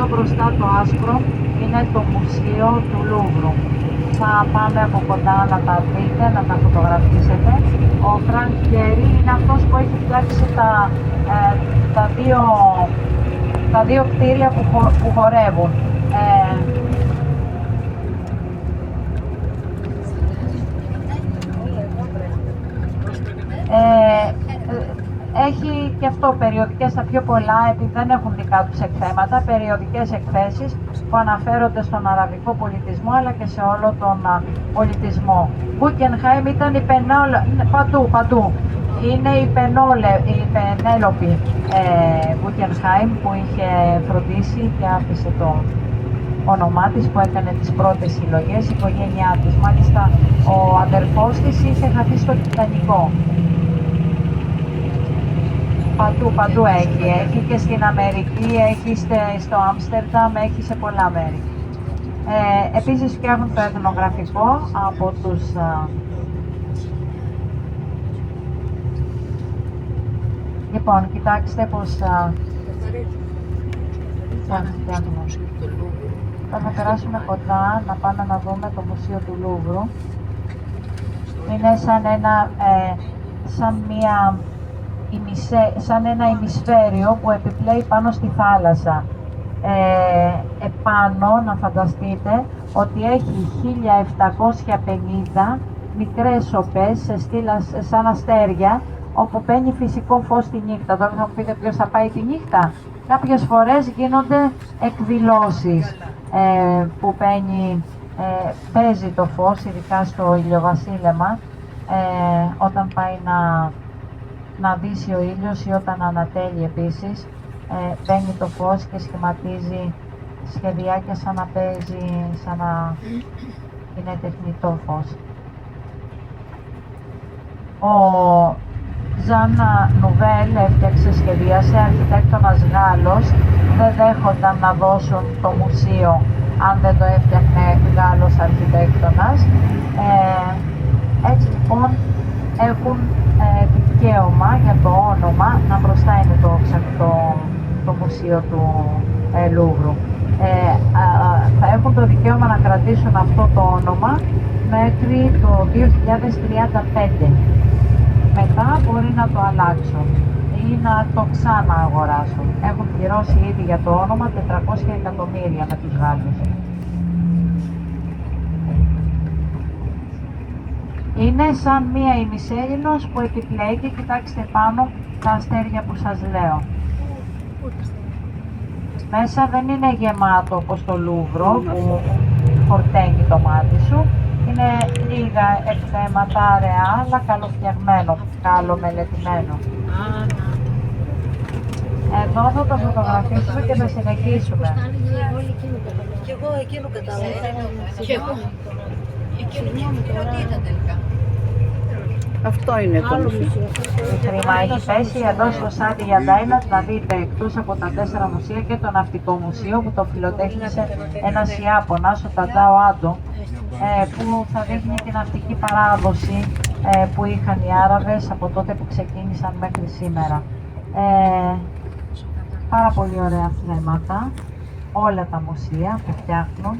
πιο μπροστά το άσπρο είναι το Μουσείο του Λούβρου. Θα πάμε από κοντά να τα δείτε, να τα φωτογραφίσετε. Ο Φρανκ Γκέρι είναι αυτός που έχει φτιάξει τα δύο κτίρια που χορεύουν. Έχει και αυτό περιοδικές, τα πιο πολλά, επειδή δεν έχουν δικά τους εκθέματα, περιοδικές εκθέσεις που αναφέρονται στον αραβικό πολιτισμό αλλά και σε όλο τον πολιτισμό. Guggenheim ήταν η παντού. Είναι η Πενέλοπη Guggenheim που είχε φροντίσει και άφησε το όνομά της, που έκανε τις πρώτες συλλογές, η οικογένειά της. Μάλιστα ο αδερφός της είχε χαθεί στο Τιτανικό. Παντού έχει και στην Αμερική, έχει στο Άμστερνταμ, έχει σε πολλά μέρη. Επίσης φτιάχνουν το εθνογραφικό από τους λοιπόν, κοιτάξτε πως θα περάσουμε κοντά να πάμε να δούμε το Μουσείο του Λούβρου. Είναι σαν ένα ημισφαίριο που επιπλέει πάνω στη θάλασσα. Επάνω να φανταστείτε ότι έχει 1750 μικρές σοπές σαν αστέρια, όπου παίρνει φυσικό φως τη νύχτα. Τώρα θα μου πείτε ποιος θα πάει τη νύχτα. Κάποιες φορές γίνονται εκδηλώσεις που παίζει το φως, ειδικά στο ηλιοβασίλεμα, όταν πάει να δύσει ο ήλιος ή όταν ανατέλει επίσης, παίρνει το φως και σχηματίζει σχεδιάκια σαν να παίζει, σαν να είναι τεχνητό φως. Ο Ζαν Νουβέλ σχεδίασε, αρχιτέκτονας Γάλλος, δεν δέχονταν να δώσουν το μουσείο αν δεν το έφτιαχνε Γάλλος αρχιτέκτονας. Έτσι λοιπόν έχουν δικαίωμα για το όνομα, να μπροστά είναι το μουσείο του Λούβρου. Θα έχουν το δικαίωμα να κρατήσουν αυτό το όνομα μέχρι το 2035. Μετά μπορεί να το αλλάξουν ή να το ξανααγοράσουν. Έχουν πληρώσει ήδη για το όνομα 400 εκατομμύρια με τους Γάλλους. Είναι σαν μία ημισέλινος που επιπλέει και κοιτάξτε πάνω τα αστέρια που σας λέω. Μέσα δεν είναι γεμάτο όπως το Λούβρο που φορταίνει το μάτι σου. Είναι λίγα εκθέματα αραιά, αλλά καλοφτιαγμένο, καλομελετημένο. Εδώ θα το φωτογραφίσουμε και θα συνεχίσουμε. Και εγώ εκείνο κατάλαβα. Και εγώ. Τι ήταν τελικά. Αυτό είναι το μουσείο. Η χρήμα έχει πέσει εδώ στο Σάντι Γιαντάιλαντ, να δείτε εκτός από τα 4 μουσεία και το Ναυτικό Μουσείο που το φιλοτέχνησε ένας Ιάπωνας, ο Ταντάο Άντο, που θα δείχνει την ναυτική παράδοση που είχαν οι Άραβες από τότε που ξεκίνησαν μέχρι σήμερα. Πάρα πολύ ωραία θέματα, όλα τα μουσεία που φτιάχνουν.